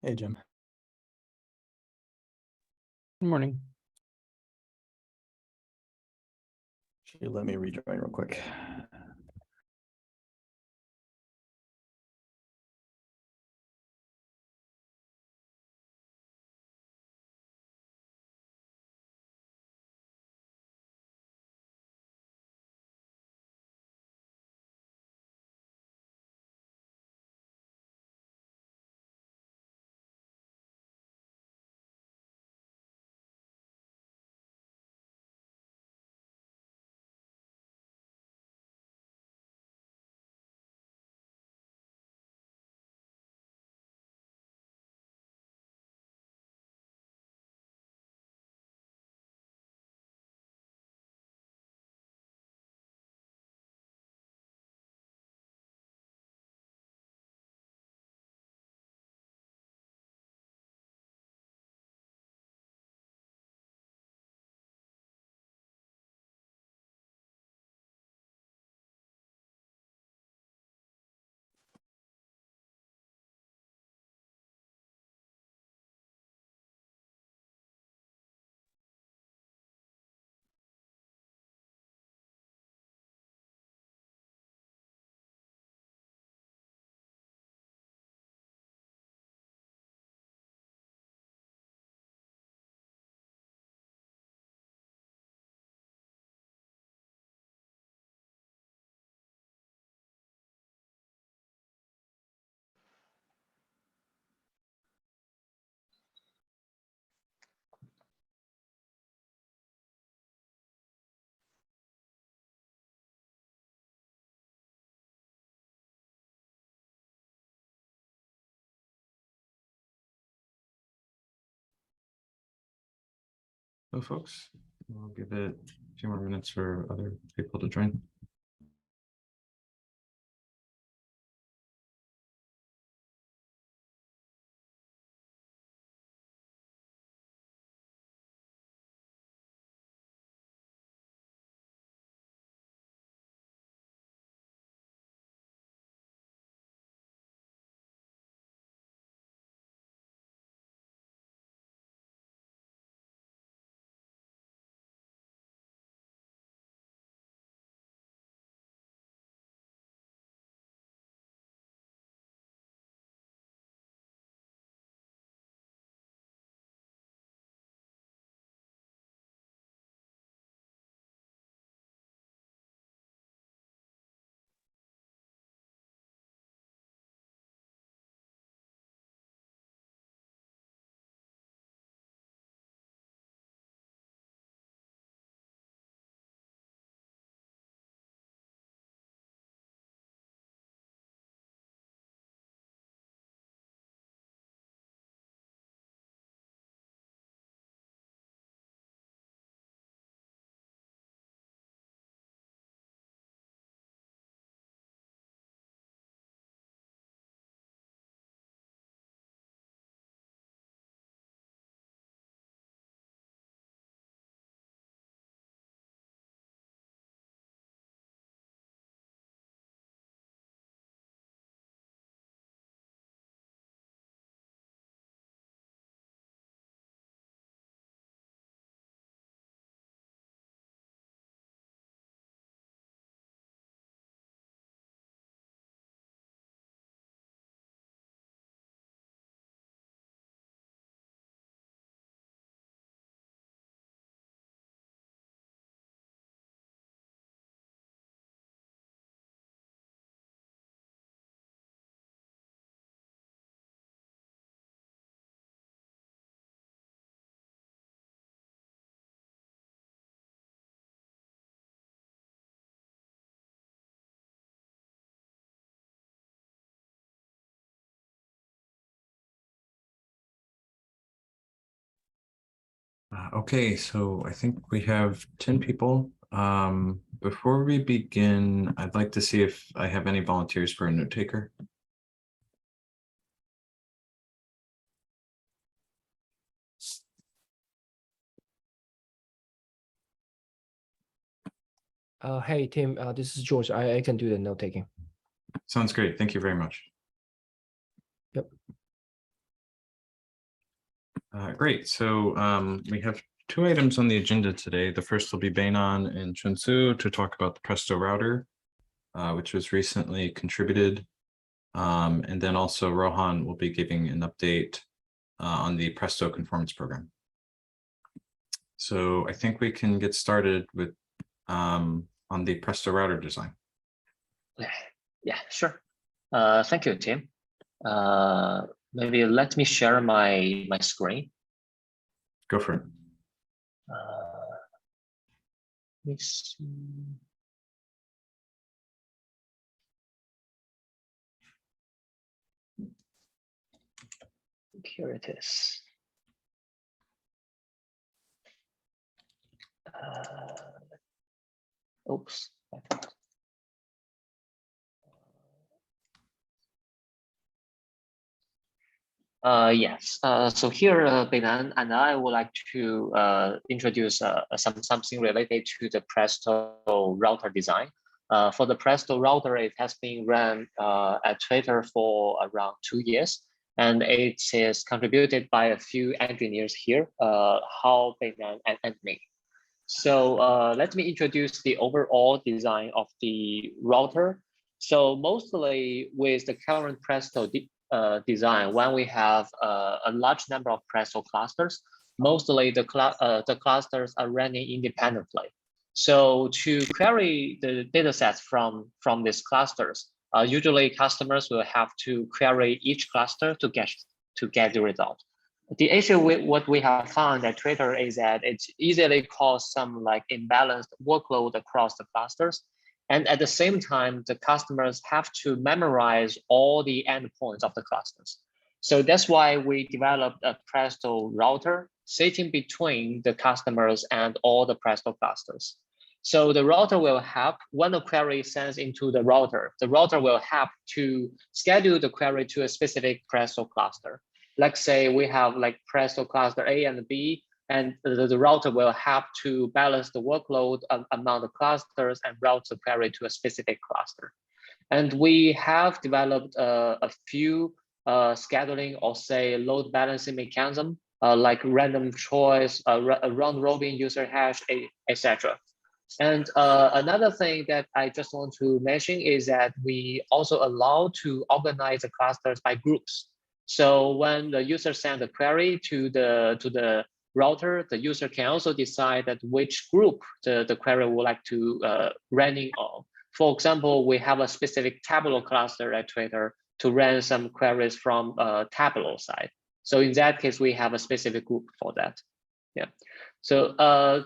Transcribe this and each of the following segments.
Hey, Jim. Good morning. Let me rejoin real quick. So folks, we'll give it a few more minutes for other people to join. Okay, so I think we have 10 people. Before we begin, I'd like to see if I have any volunteers for a note taker. Hey, Tim, this is George. I can do the note taking. Sounds great. Thank you very much. Yep. Great. So we have two items on the agenda today. The first will be Beinan and Chunsu to talk about the Presto router, which was recently contributed. And then also Rohan will be giving an update on the Presto conformance program. So I think we can get started with on the Presto router design. Yeah, sure. Thank you, Tim. Maybe let me share my screen. Go for it. Let me see. Here it is. Oops. Yes. So here, Beinan and I would like to introduce something related to the Presto router design. For the Presto router, it has been run at Twitter for around 2 years, and it is contributed by a few engineers here, Hao, Beinan, and me. So let me introduce the overall design of the router. So mostly with the current Presto design, when we have a large number of Presto clusters, mostly the clusters are running independently. So to query the data sets from these clusters, usually customers will have to query each cluster to get the result. The issue with what we have found at Twitter is that it easily causes some like imbalanced workload across the clusters. And at the same time, the customers have to memorize all the endpoints of the clusters. So that's why we developed a Presto router sitting between the customers and all the Presto clusters. So the router will help when the query sends into the router will help to schedule the query to a specific Presto cluster. Let's say we have like Presto cluster A and B, and the router will help to balance the workload among the clusters and route the query to a specific cluster. And we have developed a few scheduling or say load balancing mechanism like random choice, round robin user hash, etc. And another thing that I just want to mention is that we also allow to organize the clusters by groups. So when the user sends a query to the router, the user can also decide that which group the query would like to running on. For example, we have a specific Tableau cluster at Twitter to run some queries from Tableau side. So in that case, we have a specific group for that. Yeah. So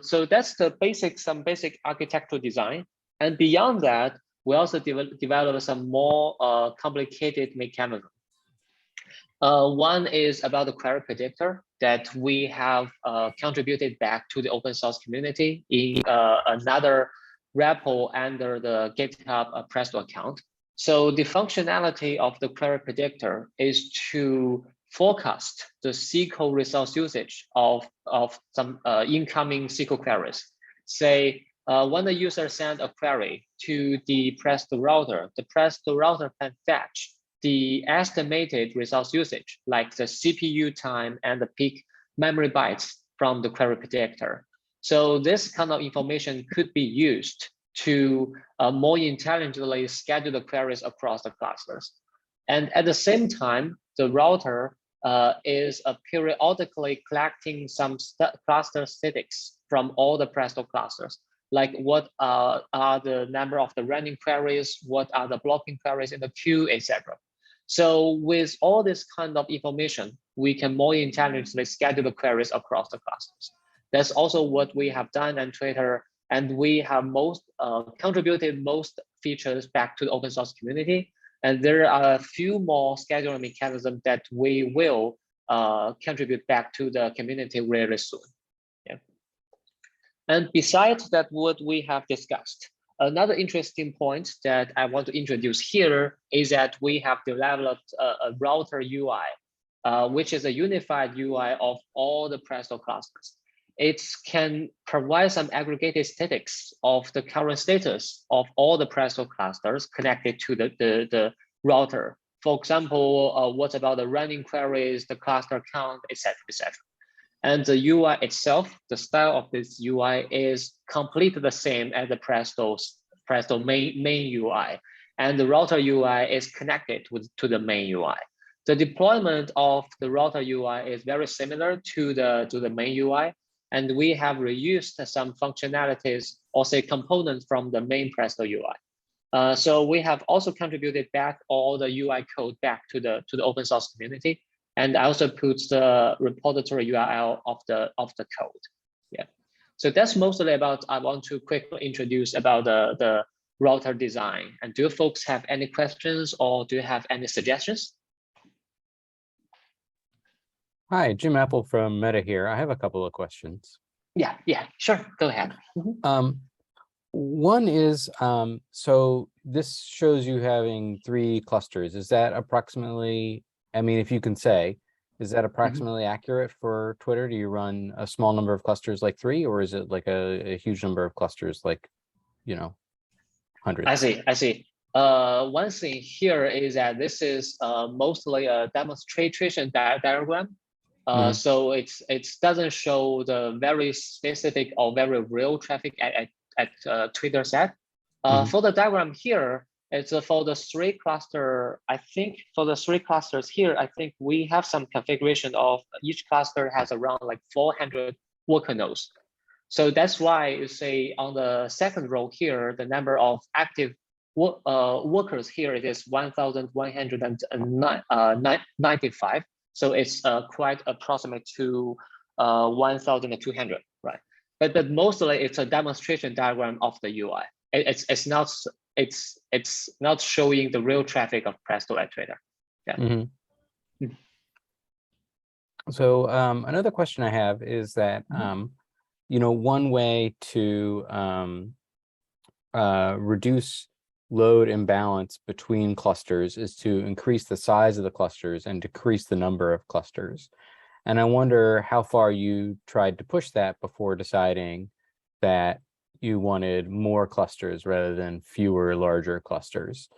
so that's the some basic architectural design. And beyond that, we also develop some more complicated mechanism. One is about the query predictor that we have contributed back to the open source community in another repo under the GitHub Presto account. So the functionality of the query predictor is to forecast the SQL resource usage of some incoming SQL queries. Say, when the user sends a query to the Presto router, the Presto router can fetch the estimated resource usage, like the CPU time and the peak memory bytes from the query predictor. So this kind of information could be used to more intelligently schedule the queries across the clusters. And at the same time, the router is periodically collecting some cluster statistics from all the Presto clusters, like what are the number of the running queries, what are the blocking queries in the queue, etc. So with all this kind of information, we can more intelligently schedule the queries across the clusters. That's also what we have done on Twitter, and we have contributed most features back to the open source community. And there are a few more scheduling mechanisms that we will contribute back to the community really soon. Yeah. And besides that, what we have discussed, another interesting point that I want to introduce here is that we have developed a router UI, which is a unified UI of all the Presto clusters. It can provide some aggregated statistics of the current status of all the Presto clusters connected to the router. For example, what about the running queries, the cluster count, etc., etc. And the UI itself, the style of this UI is completely the same as the Presto main UI. And the router UI is connected to the main UI. The deployment of the router UI is very similar to the main UI. And we have reused some functionalities or say components from the main Presto UI. So we have also contributed back all the UI code back to the open source community. And I also put the repository URL of the code. Yeah. So that's mostly about, I want to quickly introduce about the router design. And do you folks have any questions or do you have any suggestions? Hi, Jim Apple from Meta here. I have a couple of questions. Yeah, sure, go ahead. One is, so this shows you having 3 clusters. Is that approximately, I mean, if you can say, is that approximately accurate for Twitter? Do you run a small number of clusters like 3, or is it like a huge number of clusters like, you know, hundreds? I see. One thing here is that this is mostly a demonstration diagram. So it doesn't show the very specific or very real traffic at Twitter set. For the diagram here, it's for the 3 cluster. I think for the 3 clusters here, I think we have some configuration of each cluster has around like 400 worker nodes. So that's why you say on the second row here, the number of active workers here, it is 1,195. So it's quite approximate to 1,200, right? But mostly it's a demonstration diagram of the UI. It's not showing the real traffic of Presto at Twitter. Yeah. So another question I have is that you know, one way to reduce load imbalance between clusters is to increase the size of the clusters and decrease the number of clusters. And I wonder how far you tried to push that before deciding that you wanted more clusters rather than fewer larger clusters.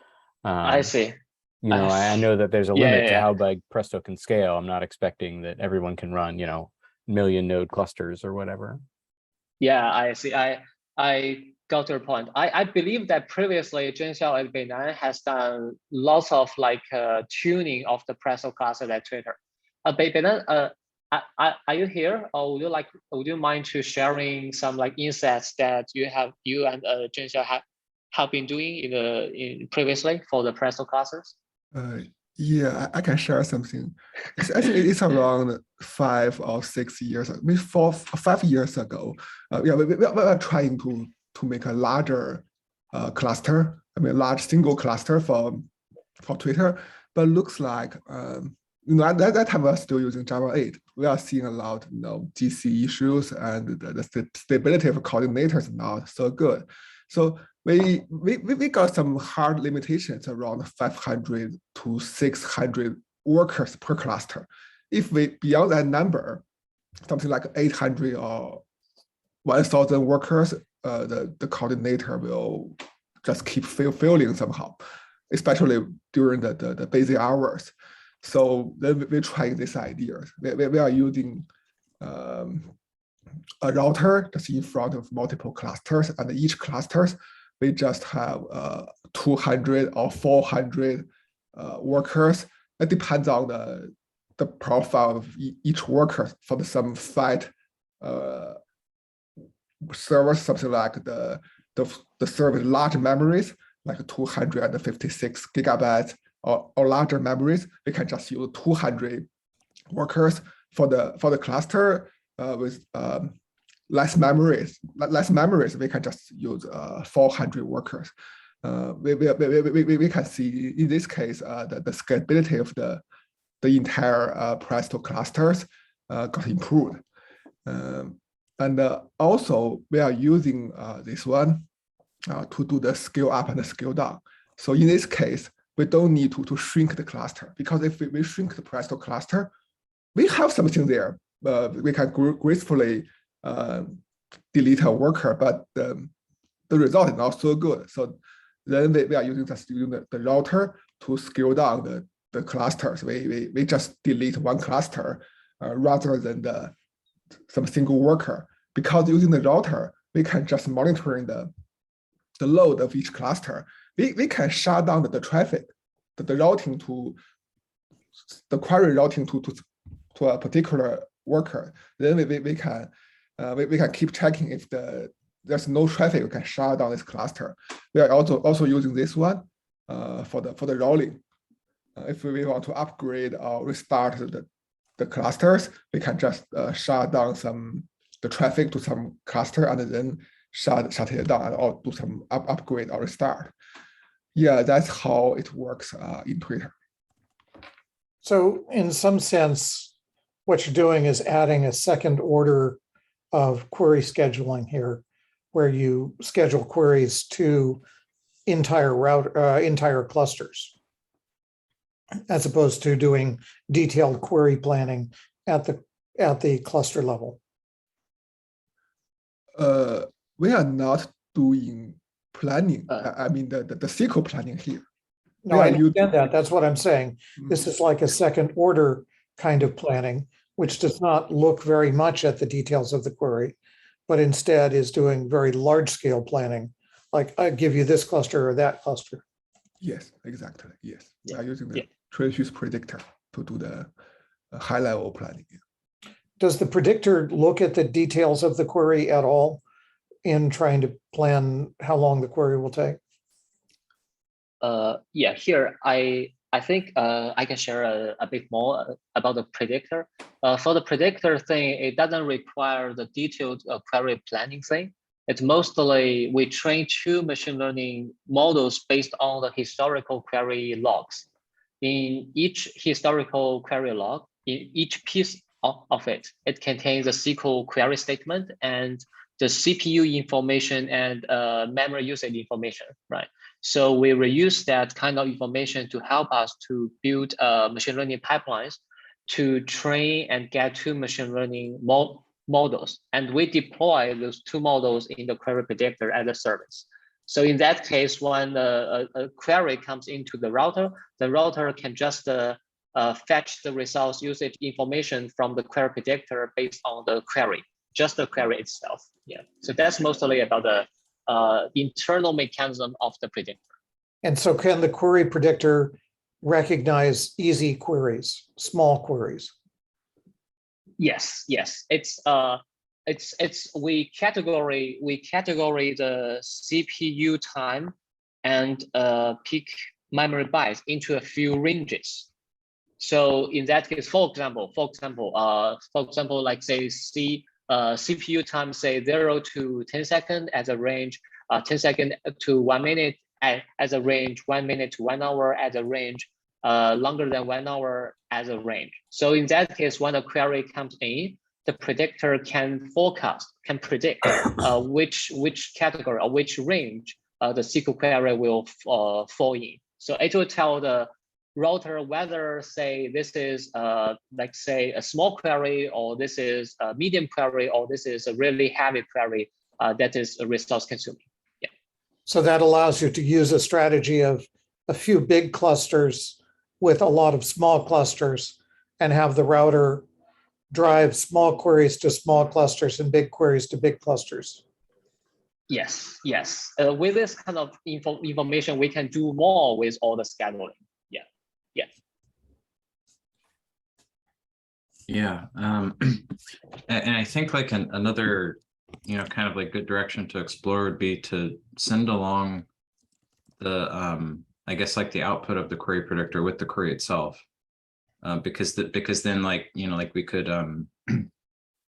I see. You know, I know that there's a limit to how big Presto can scale. I'm not expecting that everyone can run, you know, million node clusters or whatever. Yeah, I see. I got your point. I believe that previously Zhenxiao and Beinan has done lots of like tuning of the Presto cluster at Twitter. Beinan, are you here, or would you mind to sharing some like insights that you and Zhenxiao have been doing in previously for the Presto clusters? Yeah, I can share something. I think it's around 5 or 6 years, maybe 5 years ago. Yeah, we are trying to make a larger cluster. I mean, large single cluster for Twitter. But looks like you know, at that time we're still using Java 8. We are seeing a lot, you know, GC issues, and the stability of coordinators is not so good. So we got some hard limitations around 500 to 600 workers per cluster. If we beyond that number, something like 800 or 1,000 workers, the coordinator will just keep failing somehow, especially during the busy hours. So then we're trying this idea. We are using a router that's in front of multiple clusters, and each clusters we just have 200 or 400 workers. It depends on the profile of each worker. For some fat servers, something like the server large memories, like 256 gigabytes or larger memories, we can just use 200 workers. For the cluster with less memories, we can just use 400 workers. We can see in this case the scalability of the entire Presto clusters got improved. And also we are using this one to do the scale up and the scale down. So in this case, we don't need to shrink the cluster, because if we shrink the Presto cluster, we have something there. We can gracefully delete a worker, but the result is not so good. So then we are using the router to scale down the clusters. We just delete one cluster rather than some single worker. Because using the router, we can just monitoring the load of each cluster. We can shut down the traffic, the routing to the query routing to a particular worker. Then we can keep checking if there's no traffic. We can shut down this cluster. We are also using this one for the rolling. If we want to upgrade or restart the clusters, we can just shut down the traffic to some cluster and then shut it down or do some upgrade or restart. Yeah, that's how it works in Twitter. So in some sense, what you're doing is adding a second order of query scheduling here, where you schedule queries to entire clusters, as opposed to doing detailed query planning at the cluster level. We are not doing planning. I mean the SQL planning here. No, I understand that. That's what I'm saying. This is like a second order kind of planning, which does not look very much at the details of the query, but instead is doing very large scale planning. Like I give you this cluster or that cluster. Yes, exactly. Yes. Yeah. We are using the trace predictor to do the high level planning. Does the predictor look at the details of the query at all in trying to plan how long the query will take? Yeah, here I think I can share a bit more about the predictor. For the predictor thing, it doesn't require the detailed query planning thing. It's mostly we train two machine learning models based on the historical query logs. In each historical query log, in each piece of it, it contains a SQL query statement and the CPU information and memory usage information, right? So we reuse that kind of information to help us to build machine learning pipelines to train and get two machine learning models. And we deploy those two models in the query predictor as a service. So in that case, when a query comes into the router can just fetch the results usage information from the query predictor based on the query, just the query itself. Yeah, so that's mostly about the internal mechanism of the predictor. And so can the query predictor recognize easy queries, small queries? Yes, it's we category the CPU time and peak memory bytes into a few ranges. So in that case, for example, like say CPU time say 0 to 10 seconds as a range, 10 seconds to 1 minute as a range, 1 minute to 1 hour as a range, longer than 1 hour as a range. So in that case, when a query comes in, the predictor can predict which category or which range the SQL query will fall in. So it will tell the router whether say this is like say a small query, or this is a medium query, or this is a really heavy query that is resource consuming. Yeah. So that allows you to use a strategy of a few big clusters with a lot of small clusters and have the router drive small queries to small clusters and big queries to big clusters. Yes. With this kind of information, we can do more with all the scheduling. Yeah, and I think like another, kind of like good direction to explore would be to send along the, I guess like the output of the query predictor with the query itself, because then like we could have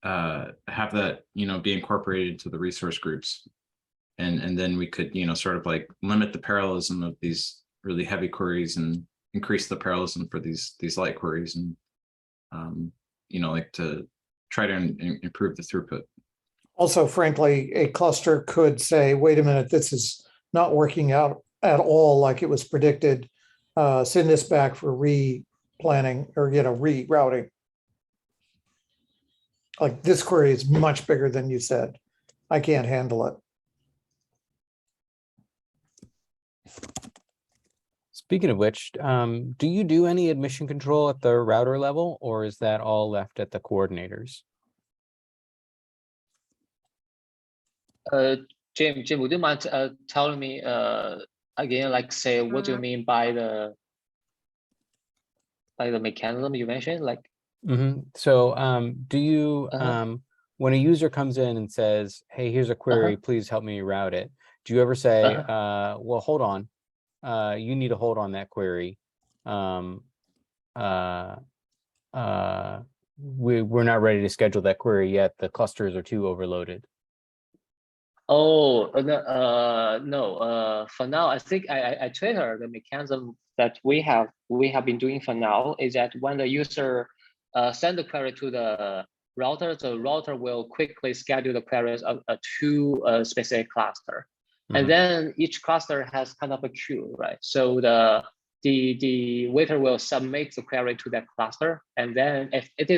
that be incorporated into the resource groups, and then we could sort of like limit the parallelism of these really heavy queries and increase the parallelism for these light queries, and like to try to improve the throughput. Also, frankly, a cluster could say, wait a minute, this is not working out at all like it was predicted. Send this back for re-planning or rerouting. Like this query is much bigger than you said. I can't handle it. Speaking of which, do you do any admission control at the router level, or is that all left at the coordinators? Jim, would you mind telling me again, like say, what do you mean by the mechanism you mentioned? Like, So do you when a user comes in and says, hey, here's a query, please help me route it, do you ever say, well, hold on, you need to hold on that query, we're not ready to schedule that query yet, the clusters are too overloaded? Oh, no. For now, I think I Twitter the mechanism that we have been doing for now is that when the user send the query to the router will quickly schedule the queries to a specific cluster, and then each cluster has kind of a queue, right? So the waiter will submit the query to that cluster, and then if it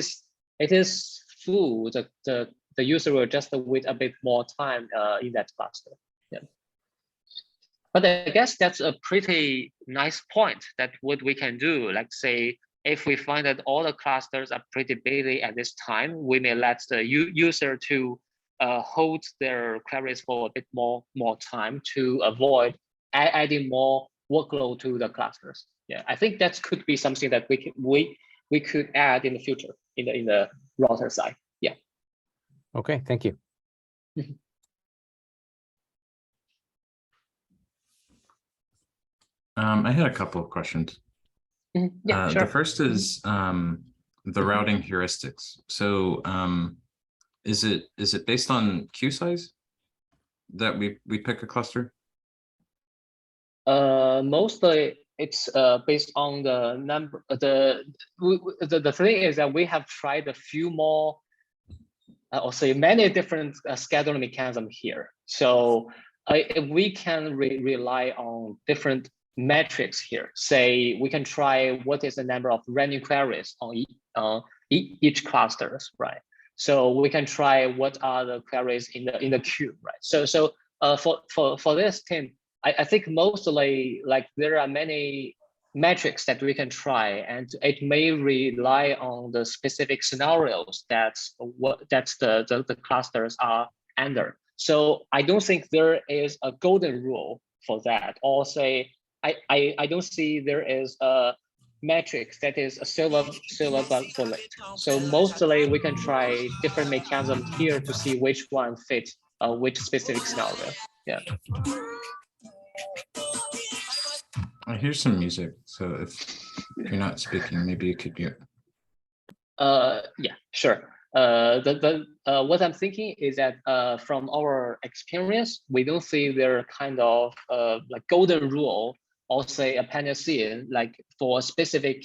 is full, the user will just wait a bit more time in that cluster. Yeah. But I guess that's a pretty nice point that what we can do, like say, if we find that all the clusters are pretty busy at this time, we may let the user to hold their queries for a bit more time to avoid adding more workload to the clusters. Yeah, I think that could be something that we could add in the future in the router side. Yeah. Okay, thank you. I had a couple of questions. Yeah, sure. The first is the routing heuristics. So is it based on queue size that we pick a cluster? Mostly it's based on the number. The thing is that we have tried a few more, I'll say many different scheduling mechanisms here. So we can rely on different metrics here. Say we can try what is the number of running queries on each clusters, right? So we can try what are the queries in the queue, right? So for this team, I think mostly like there are many metrics that we can try, and it may rely on the specific scenarios that's the clusters are under. So I don't think there is a golden rule for that, or say I don't see there is a metric that is a silver bullet. So mostly we can try different mechanisms here to see which one fits which specific scenario. Yeah. I hear some music, so if you're not speaking, maybe you could mute. Yeah, sure. What I'm thinking is that from our experience, we don't see there kind of like golden rule or say a panacea, like for a specific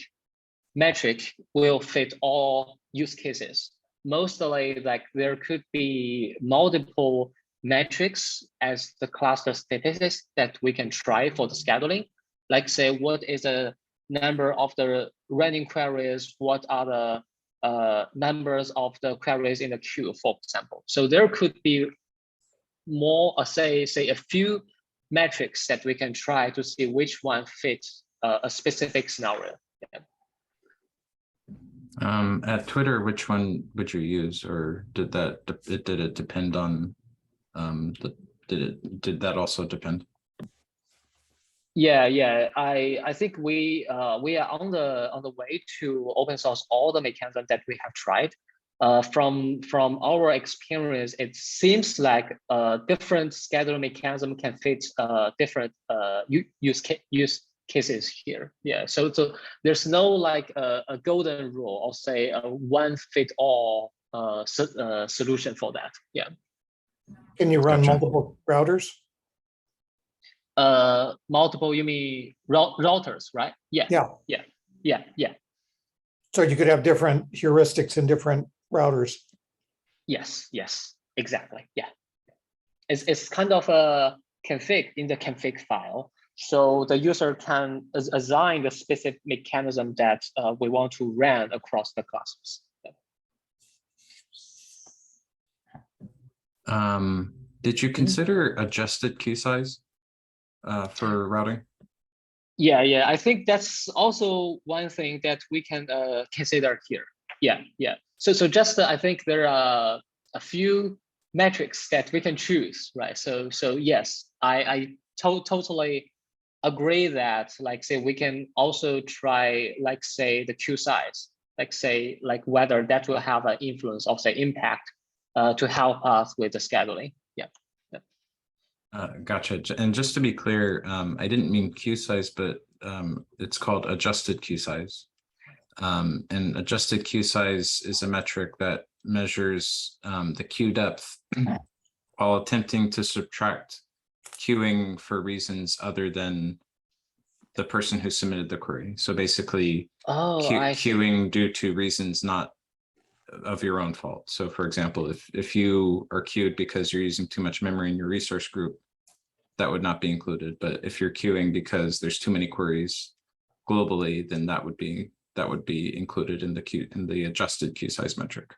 metric will fit all use cases. Mostly like there could be multiple metrics as the cluster statistics that we can try for the scheduling. Like say, what is the number of the running queries? What are the numbers of the queries in the queue, for example? So there could be more, say a few metrics that we can try to see which one fits a specific scenario. Yeah. At Twitter, which one would you use, or did it depend on did that also depend? Yeah. I think we are on the way to open source all the mechanisms that we have tried. From our experience, it seems like different scheduling mechanism can fit different use cases here. Yeah, so there's no like a golden rule or say a one fit all solution for that. Yeah. Can you run Gotcha. multiple routers? Multiple, you mean routers, right? Yeah. So you could have different heuristics in different routers. Yes, exactly. Yeah. It's kind of a config in the config file. So the user can assign the specific mechanism that we want to run across the clusters. Did you consider adjusted queue size for routing? Yeah. I think that's also one thing that we can consider here. Yeah. So just I think there are a few metrics that we can choose, right? So yes, I totally agree that, like, say, we can also try, like, say, the queue size, like, say, like whether that will have an influence of, say, impact to help us with the scheduling. Yeah. Gotcha. And just to be clear, I didn't mean queue size, but it's called adjusted queue size. And adjusted queue size is a metric that measures the queue depth while attempting to subtract queuing for reasons other than the person who submitted the query. So basically, queuing due to reasons not of your own fault. So for example, if you are queued because you're using too much memory in your resource group, that would not be included. But if you're queuing because there's too many queries globally, then that would be included in the adjusted queue size metric.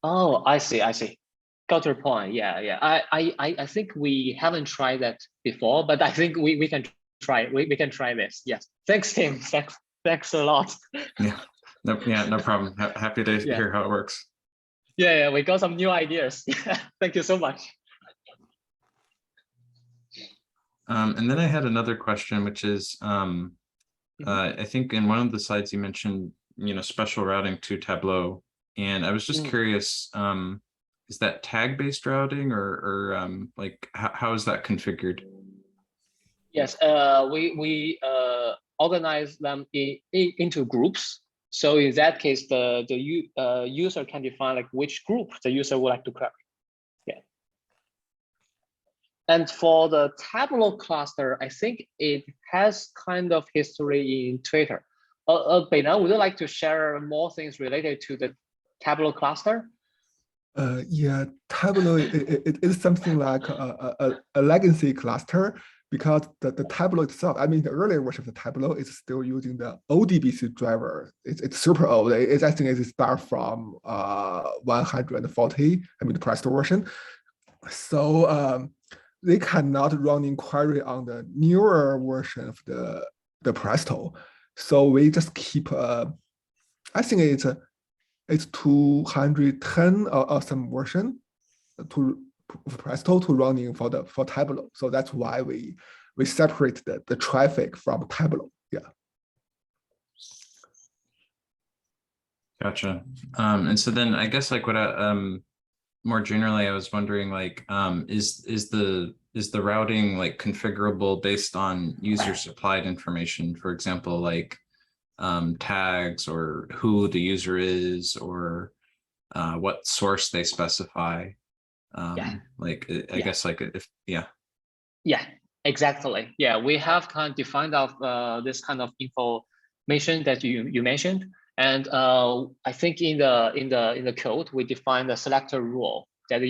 Oh, I see. Got your point. Yeah. I think we haven't tried that before, but I think we can try. We can try this. Yes. Thanks, Tim. Thanks a lot. Yeah. No problem. Happy to hear how it works. Yeah. We got some new ideas. Thank you so much. And then I had another question, which is, I think in one of the slides you mentioned, special routing to Tableau, and I was just curious, is that tag-based routing or like how is that configured? Yes, we organize them into groups. So in that case, the user can define like which group the user would like to query. Yeah. And for the Tableau cluster, I think it has kind of history in Twitter. Beinan, would you like to share more things related to the Tableau cluster? Yeah, Tableau it is something like a legacy cluster, because the Tableau itself, I mean, the earlier version of the Tableau is still using the ODBC driver. It's super old. I think it starts from 140, I mean, the Presto version. So they cannot run inquiry on the newer version of the Presto. So we just keep, I think it's 210 or some version to Presto to running for Tableau. So that's why we separate the traffic from Tableau. Yeah. Gotcha. And so then I guess like what more generally, I was wondering, like, is the routing like configurable based on user supplied information? For example, like tags or who the user is or what source they specify. Like I guess like if Yeah, exactly. Yeah, we have kind of defined out this kind of information that you mentioned. And I think in the code we define the selector rule that the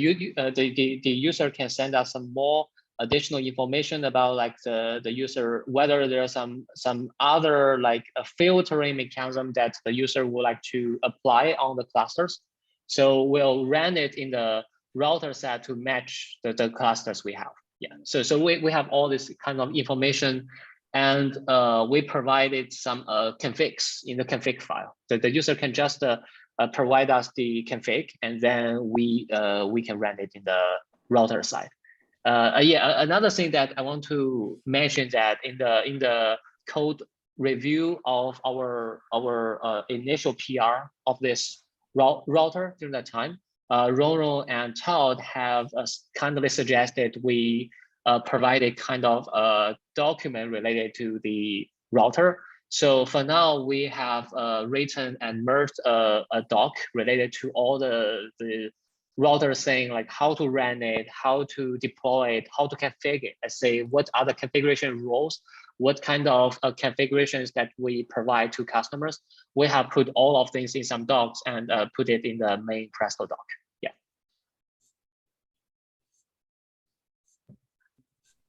user can send us some more additional information about like the user, whether there's some other like a filtering mechanism that the user would like to apply on the clusters. So we'll run it in the router set to match the clusters we have. Yeah. So we have all this kind of information. And we provided some configs in the config file. So the user can just provide us the config, and then we can run it in the router side. Another thing that I want to mention that in the code review of our initial PR of this router during that time, Ronron and Todd have kindly suggested we provide a kind of a document related to the router. So for now, we have written and merged a doc related to all the routers, saying like how to run it, how to deploy it, how to configure it. Let's say what are the configuration rules, what kind of configurations that we provide to customers. We have put all of things in some docs and put it in the main Presto doc. Yeah.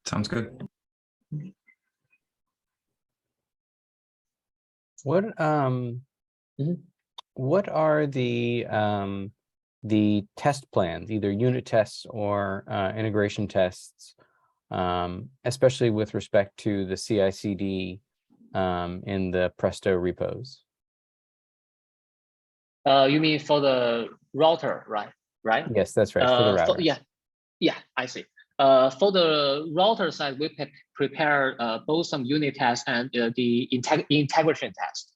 sounds good. What are the test plans, either unit tests or integration tests, especially with respect to the CI/CD in the Presto repos? You mean for the router, right? right? Yes, that's right, for the router. Yeah, I see. For the router side, we prepare both some unit tests and the integration test.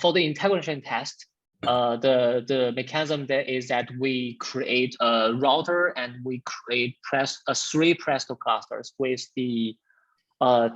For the integration test, the mechanism that is that we create a router and we create 3 Presto clusters with the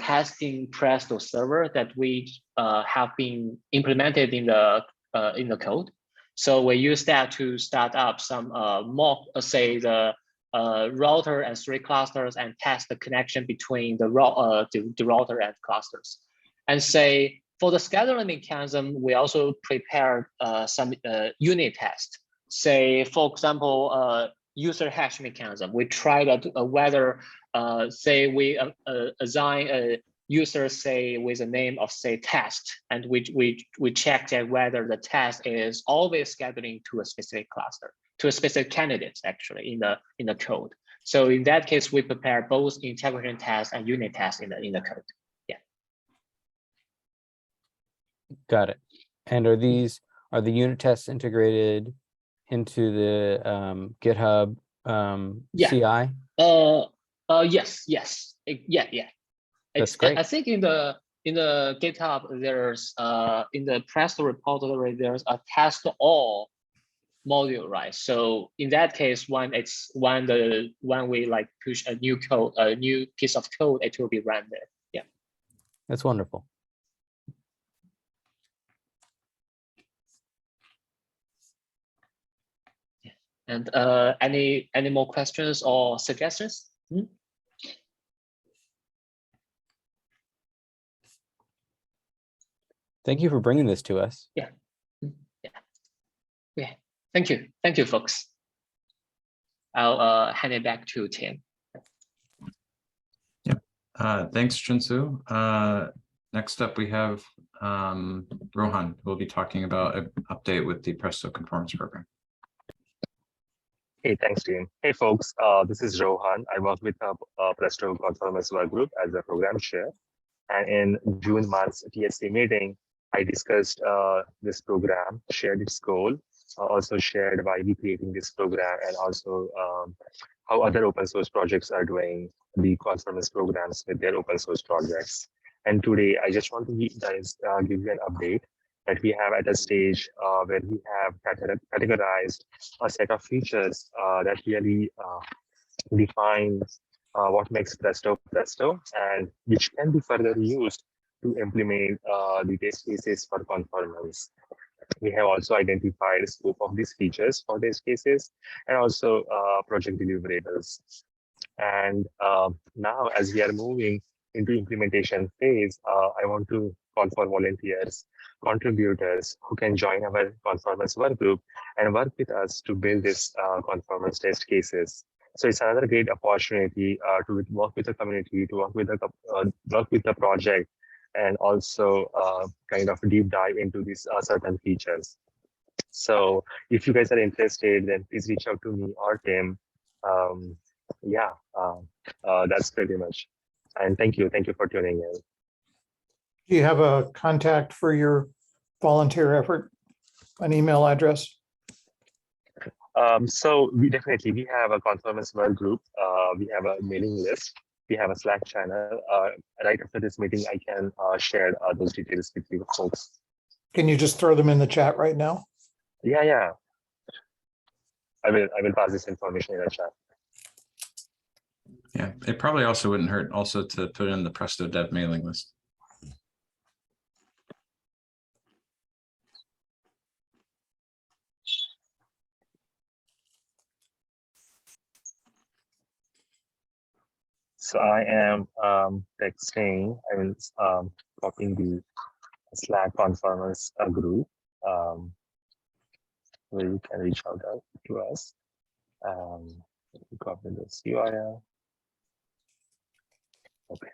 testing Presto server that we have been implemented in the code. So we use that to start up some mock, say the router and 3 clusters and test the connection between the router and clusters. And say for the scheduling mechanism, we also prepared some unit tests. Say, for example, user hash mechanism. We tried whether, say, we assign a user, say, with a name of, say, test, and we check that whether the test is always scheduling to a specific cluster, to a specific candidate, actually, in the code. So in that case, we prepare both integration tests and unit tests in the code. Yeah. Got it. And are the unit tests integrated into the GitHub CI? Yes. Yeah. That's great. I think in the GitHub, there's in the Presto repository, there's a test all module, right? So in that case, when we like push a new code, a new piece of code, it will be run there. Yeah. That's wonderful. And any more questions or suggestions? Thank you for bringing this to us. Yeah. Thank you, folks. I'll hand it back to Tim. Thanks, Junsu. Next up, we have Rohan, who will be talking about an update with the Presto Conformance Program. Hey, thanks, Tim. Hey, folks. This is Rohan. I work with Presto Conformance Work Group as a program chair. And in June month's TSC meeting, I discussed this program, shared its goal, also shared why we creating this program, and also how other open source projects are doing the conformance programs with their open source projects. And today, I just want to give you an update that we have at a stage where we have categorized a set of features that really define what makes Presto Presto, and which can be further used to implement the test cases for conformance. We have also identified the scope of these features for test cases and also project deliverables. And now, as we are moving into implementation phase, I want to call for volunteers, contributors who can join our conformance work group and work with us to build this conformance test cases. So it's another great opportunity to work with the community, to work with the project, and also kind of deep dive into these certain features. So if you guys are interested, then please reach out to me or Tim. That's pretty much. And thank you for tuning in. Do you have a contact for your volunteer effort, an email address? So we have a conformance work group. We have a mailing list. We have a Slack channel. Right after this meeting, I can share those details with you folks. Can you just throw them in the chat right now? Yeah. I will pass this information in the chat. Yeah, it probably also wouldn't hurt also to put in the Presto Dev mailing list. So I am texting. I will copying the Slack conference group where you can reach out to us. Copy this URL. Okay.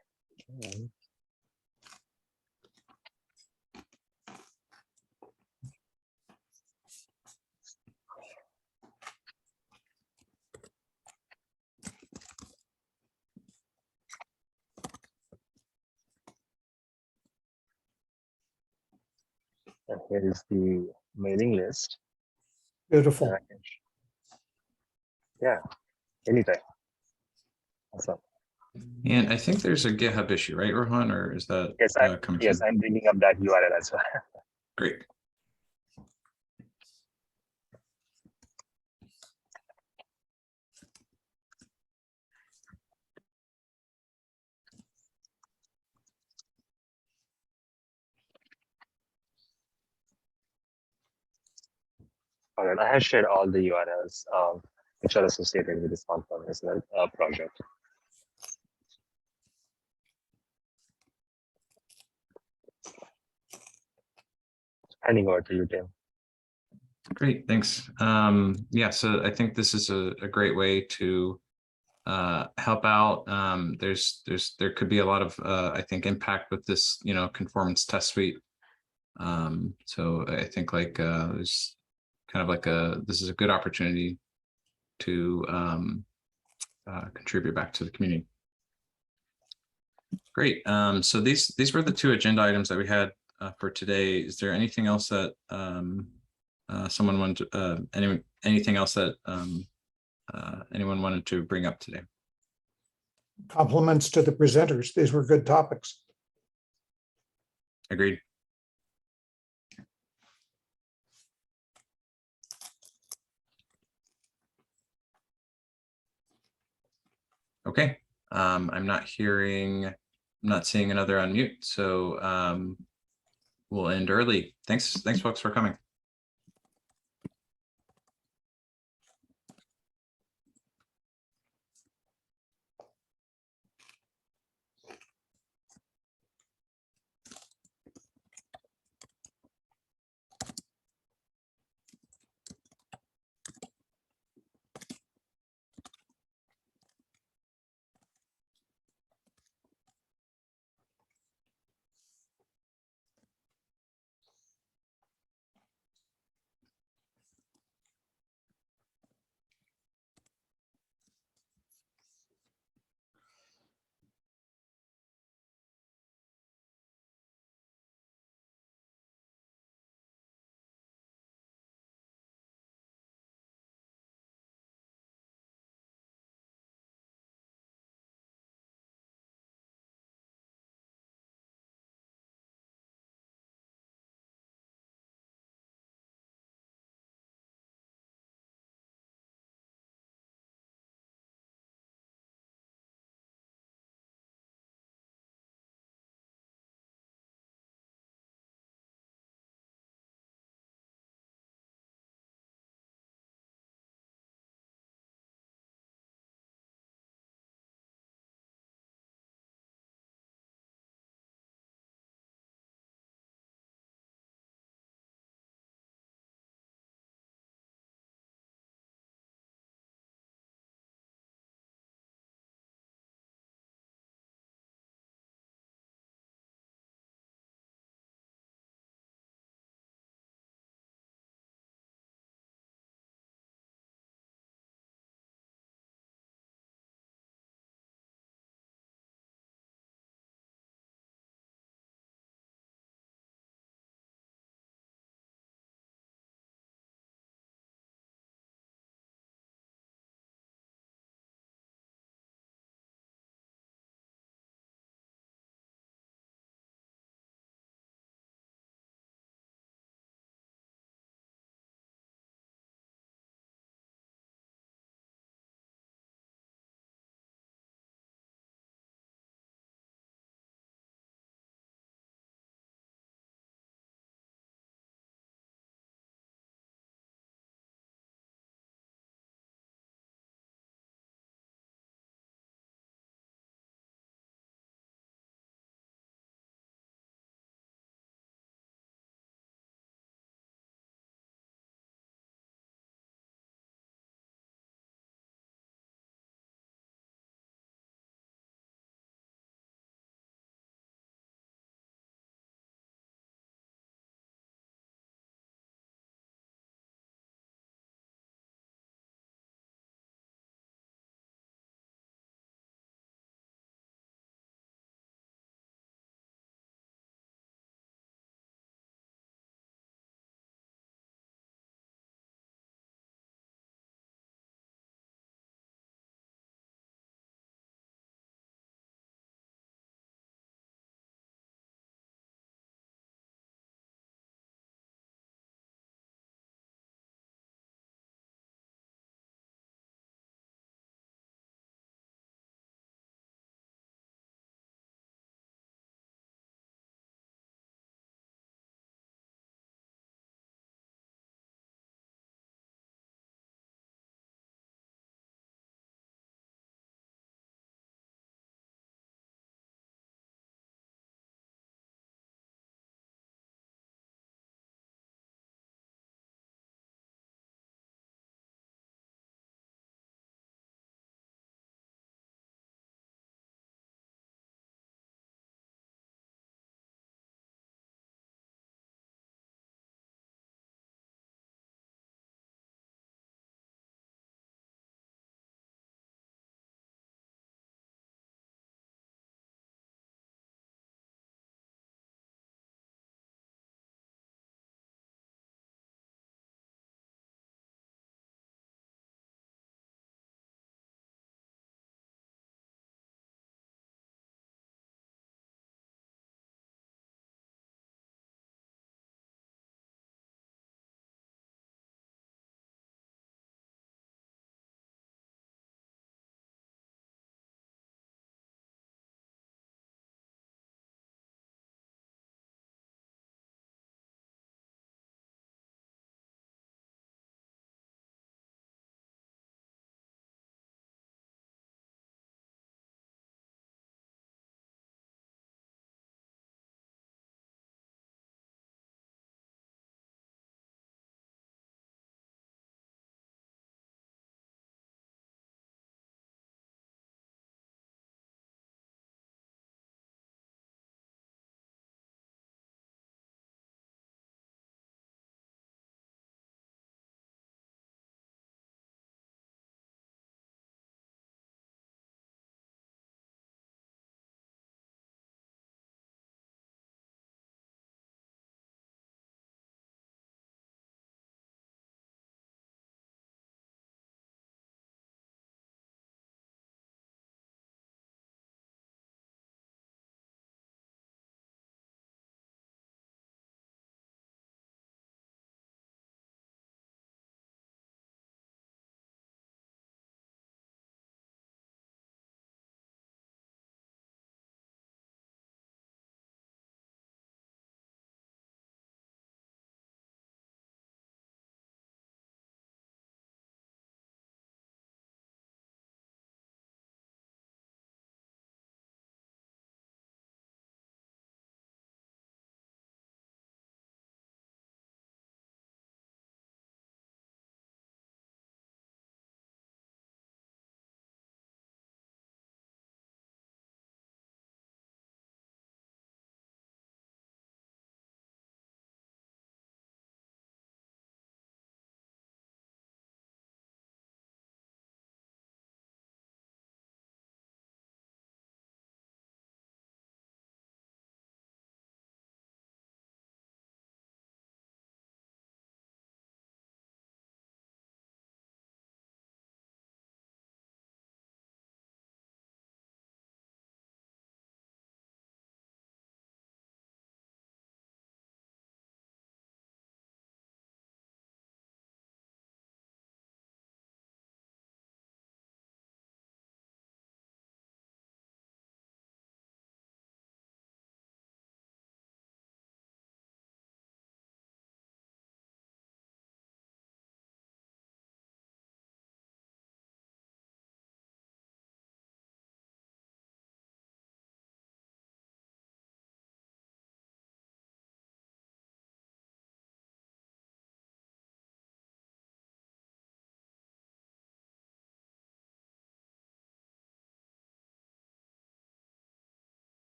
And here is the mailing list. Beautiful. Yeah, anytime. Awesome. And I think there's a GitHub issue, right, Rohan, or is that Yes, coming yes, through? I'm bringing up that URL as well. Great. All right, I have shared all the URLs which are associated with this conference project. Handing over to you, Tim. Great, thanks. Yeah, so I think this is a great way to help out. There could be a lot of I think impact with this, conformance test suite. So I think like there's kind of like this is a good opportunity to contribute back to the community. Great. So these were the two agenda items that we had for today. Is there anything else that someone wanted to, anything else that anyone wanted to bring up today? Compliments to the presenters. These were good topics. Agreed. Okay. I'm not seeing another unmute, so we'll end early. Thanks folks for coming.